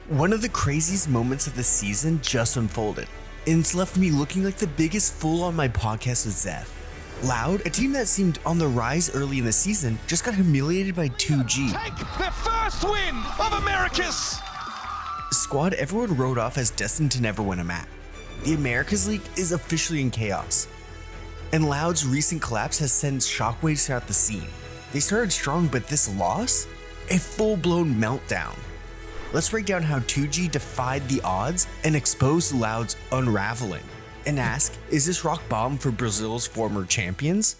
One of the craziest moments of the season just unfolded, and it's left me looking like the biggest fool on my podcast with Zeph. Loud, a team that seemed on the rise early in the season, just got humiliated by 2G. Take their first win of Americas! Squad everyone wrote off as destined to never win a map. The Americas League is officially in chaos, and Loud's recent collapse has sent shockwaves throughout the scene. They started strong, but this loss? A full-blown meltdown. Let's break down how 2G defied the odds and exposed Loud's unraveling, and ask, is this rock bottom for Brazil's former champions?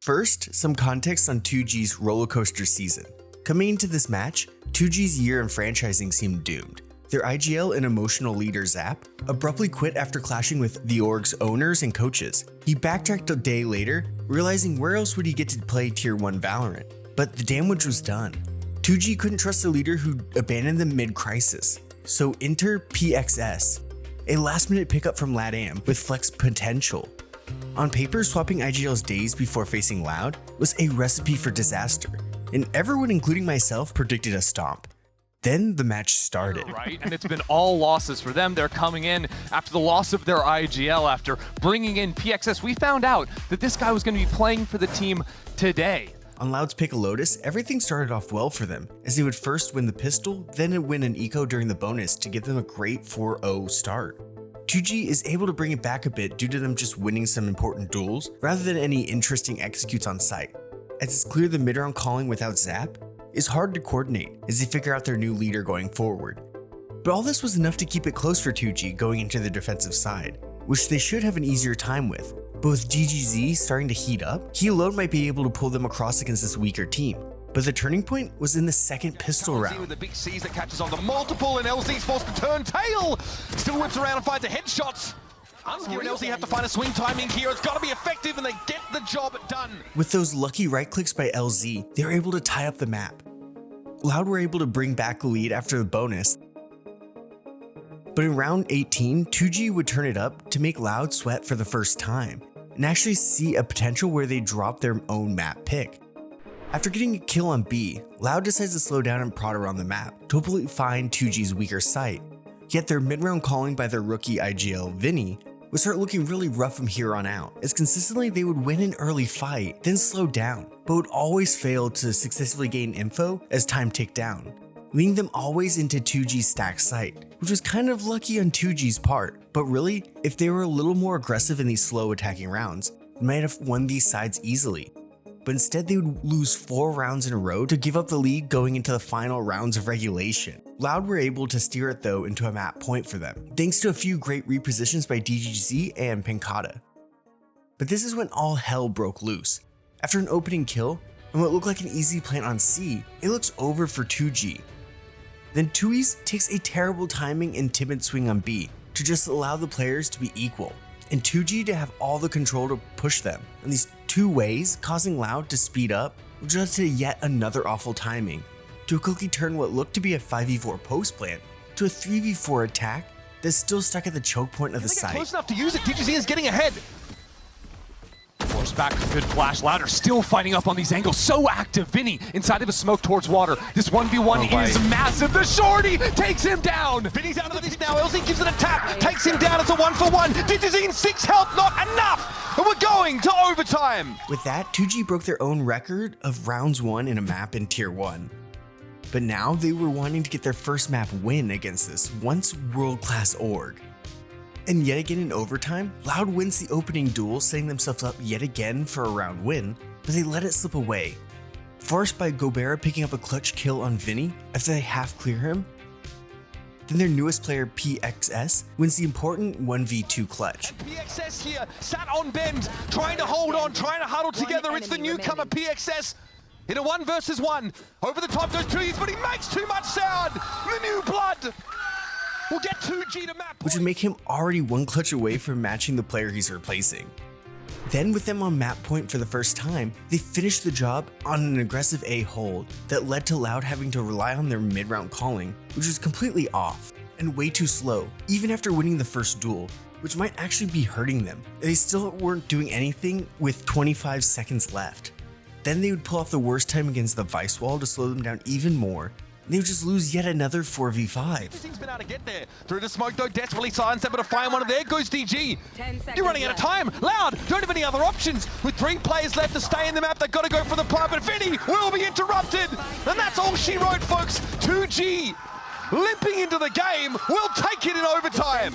First, some context on 2G's rollercoaster season. Coming into this match, 2G's year in franchising seemed doomed. Their IGL and emotional leader Zap abruptly quit after clashing with the org's owners and coaches. He backtracked a day later, realizing where else would he get to play Tier 1 Valorant, but the damage was done. 2G couldn't trust a leader who abandoned them mid-crisis, so enter PXS, a last-minute pickup from LATAM with flex potential. On paper, swapping IGL's days before facing Loud was a recipe for disaster, and everyone, including myself, predicted a stomp. Then the match started. Right, and it's been all losses for them. They're coming in after the loss of their IGL, after bringing in PXS. We found out that this guy was going to be playing for the team today. On Loud's pick of Lotus, everything started off well for them, as they would first win the pistol, then win an eco during the bonus to give them a great 4-0 start. 2G is able to bring it back a bit due to them just winning some important duels, rather than any interesting executes on site. As it's clear the mid-round calling without Zap is hard to coordinate as they figure out their new leader going forward. But all this was enough to keep it close for 2G going into the defensive side, which they should have an easier time with. But with GGZ starting to heat up, he alone might be able to pull them across against this weaker team. But the turning point was in the second pistol round. With the big C's that catches on the multiple, and LZ's forced to turn tail. Still whips around and finds the headshots. Unskew and LZ have to find a swing timing here. It's got to be effective, and they get the job done. With those lucky right clicks by LZ, they were able to tie up the map. Loud were able to bring back the lead after the bonus. But in round 18, 2G would turn it up to make Loud sweat for the first time, and actually see a potential where they drop their own map pick. After getting a kill on B, Loud decides to slow down and prod around the map to hopefully find 2G's weaker site. Yet their mid-round calling by their rookie IGL Vinny would start looking really rough from here on out, as consistently they would win an early fight, then slow down, but would always fail to successfully gain info as time ticked down, leading them always into 2G's stack site, which was kind of lucky on 2G's part. But really, if they were a little more aggressive in these slow attacking rounds, they might have won these sides easily. But instead they would lose 4 rounds in a row to give up the lead going into the final rounds of regulation. Loud were able to steer it though into a map point for them, thanks to a few great repositions by DGZ and Pinkata. But this is when all hell broke loose. After an opening kill, and what looked like an easy plant on C, it looks over for 2G. Then Tui's takes a terrible timing and timid swing on B to just allow the players to be equal, and 2G to have all the control to push them in these 2 ways, causing Loud to speed up, which led to yet another awful timing, to quickly turn what looked to be a 5v4 post plant to a 3v4 attack that's still stuck at the choke point of the site. Close enough to use it. DGZ is getting ahead. Force back, good flash. Louder still fighting up on these angles. So active. Vinny inside of a smoke towards water. This 1v1 is massive. The shorty takes him down. Vinny's out of the lead now. LZ gives it a tap. Takes him down. It's a 1-for-1. DGZ in 6 health. Not enough. And we're going to overtime. With that, 2G broke their own record of rounds won in a map in Tier 1. But now they were wanting to get their first map win against this once world-class org. And yet again in overtime, Loud wins the opening duel, setting themselves up yet again for a round win, but they let it slip away. Forced by Gobera picking up a clutch kill on Vinny after they half clear him. Then their newest player, PXS, wins the important 1v2 clutch. PXS here, sat on bend, trying to hold on, trying to huddle together. It's the newcomer PXS in a 1 versus 1. Over the top goes 2G's, but he makes too much sound. The new blood will get 2G to map point, which would make him already 1 clutch away from matching the player he's replacing. Then with them on map point for the first time, they finished the job on an aggressive A hold that led to Loud having to rely on their mid-round calling, which was completely off and way too slow, even after winning the first duel, which might actually be hurting them. They still weren't doing anything with 25 seconds left. Then they would pull off the worst time against the Vice Wall to slow them down even more, They would just lose yet another 4v5. Everything's been able to get there. Through the smoke though, desperately silenced, able to find one of there goes DG. You're running out of time. Loud, don't have any other options. With 3 players left to stay in the map, they've got to go for the plant, but Vinny will be interrupted. And that's all she wrote, folks. 2G limping into the game, will take it in overtime.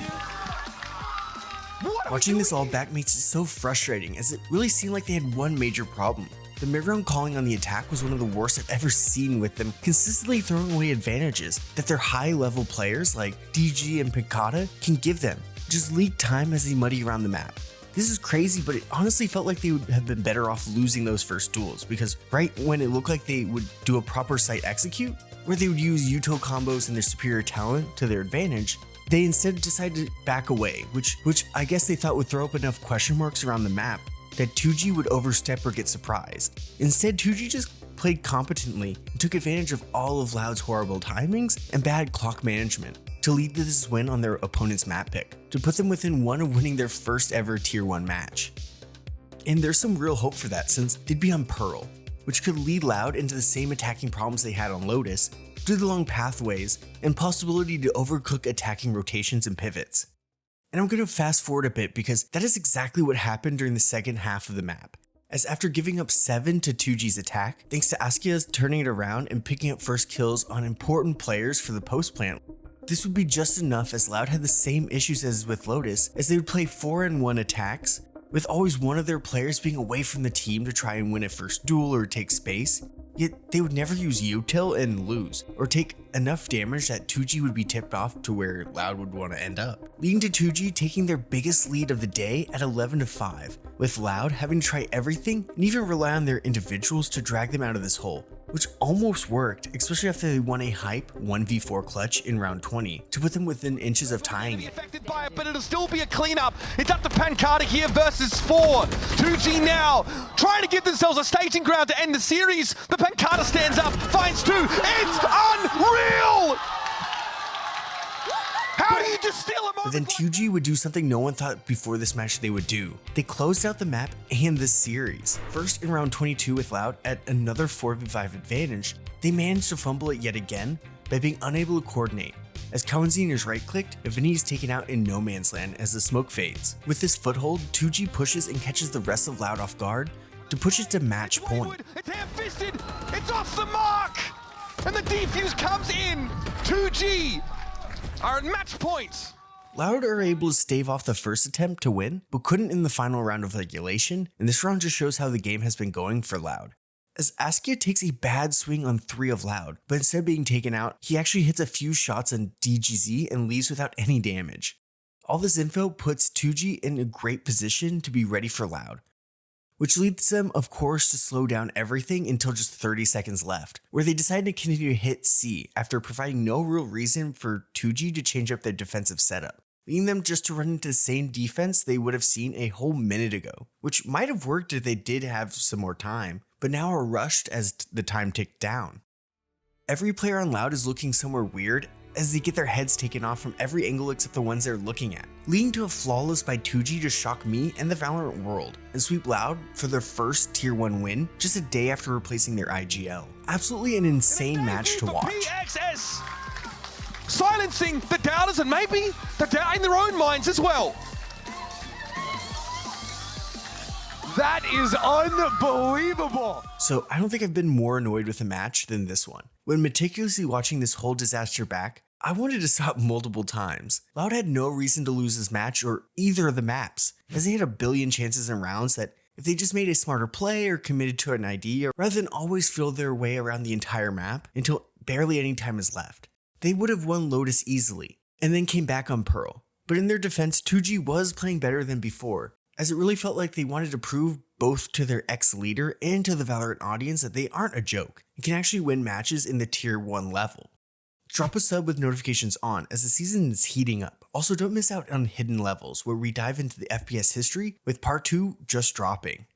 Watching this all back makes it so frustrating, as it really seemed like they had one major problem. The mid-round calling on the attack was one of the worst I've ever seen, with them consistently throwing away advantages that their high-level players like DG and Pincata can give them. Just leak time as they muddy around the map. This is crazy, but it honestly felt like they would have been better off losing those first duels, because right when it looked like they would do a proper site execute, where they would use util combos and their superior talent to their advantage, they instead decided to back away, which I guess they thought would throw up enough question marks around the map that 2G would overstep or get surprised. Instead, 2G just played competently and took advantage of all of Loud's horrible timings and bad clock management to lead to this win on their opponent's map pick, to put them within one of winning their first ever Tier 1 match. And there's some real hope for that, since they'd be on Pearl, which could lead Loud into the same attacking problems they had on Lotus, due to the long pathways and possibility to overcook attacking rotations and pivots. And I'm going to fast forward a bit, because that is exactly what happened during the second half of the map, as after giving up 7 to 2G's attack, thanks to Askia's turning it around and picking up first kills on important players for the post plant, this would be just enough, as Loud had the same issues as with Lotus, as they would play 4-on-1 attacks, with always one of their players being away from the team to try and win a first duel or take space. Yet they would never use util and lose, or take enough damage that 2G would be tipped off to where Loud would want to end up, leading to 2G taking their biggest lead of the day at 11-5, with Loud having to try everything and even rely on their individuals to drag them out of this hole, which almost worked, especially after they won a hype 1v4 clutch in round 20 to put them within inches of tying it. Affected by it, but it'll still be a cleanup. It's up to Pancata here versus 4. 2G now trying to give themselves a staging ground to end the series, but Pancata stands up, finds 2. It's unreal! How do you just steal a moment? But then 2G would do something no one thought before this match they would do. They closed out the map and the series. First in round 22 with Loud at another 4v5 advantage, they managed to fumble it yet again by being unable to coordinate, as Kawanzine is right-clicked and Vinny is taken out in no man's land as the smoke fades. With this foothold, 2G pushes and catches the rest of Loud off guard to push it to match point. It's ham-fisted, it's off the mark, and the defuse comes in. 2G are at match point. Loud are able to stave off the first attempt to win, but couldn't in the final round of regulation, and this round just shows how the game has been going for Loud. As Askia takes a bad swing on 3 of Loud, but instead of being taken out, he actually hits a few shots on DGZ and leaves without any damage. All this info puts 2G in a great position to be ready for Loud, which leads them, of course, to slow down everything until just 30 seconds left, where they decide to continue to hit C after providing no real reason for 2G to change up their defensive setup, leading them just to run into the same defense they would have seen a whole minute ago, which might have worked if they did have some more time, but now are rushed as the time ticked down. Every player on Loud is looking somewhere weird as they get their heads taken off from every angle except the ones they're looking at, leading to a flawless by 2G to shock me and the Valorant world and sweep Loud for their first Tier 1 win just a day after replacing their IGL. Absolutely an insane match to watch. PXS silencing the doubters and maybe the doubt in their own minds as well. That is unbelievable. So I don't think I've been more annoyed with a match than this one. When meticulously watching this whole disaster back, I wanted to stop multiple times. Loud had no reason to lose this match or either of the maps, as they had a billion chances in rounds that if they just made a smarter play or committed to an idea, rather than always feel their way around the entire map until barely any time is left, they would have won Lotus easily, and then came back on Pearl. But in their defense, 2G was playing better than before, as it really felt like they wanted to prove both to their ex-leader and to the Valorant audience that they aren't a joke and can actually win matches in the Tier 1 level. Drop a sub with notifications on as the season is heating up. Also, don't miss out on Hidden Levels, where we dive into the FPS history with part 2 just dropping.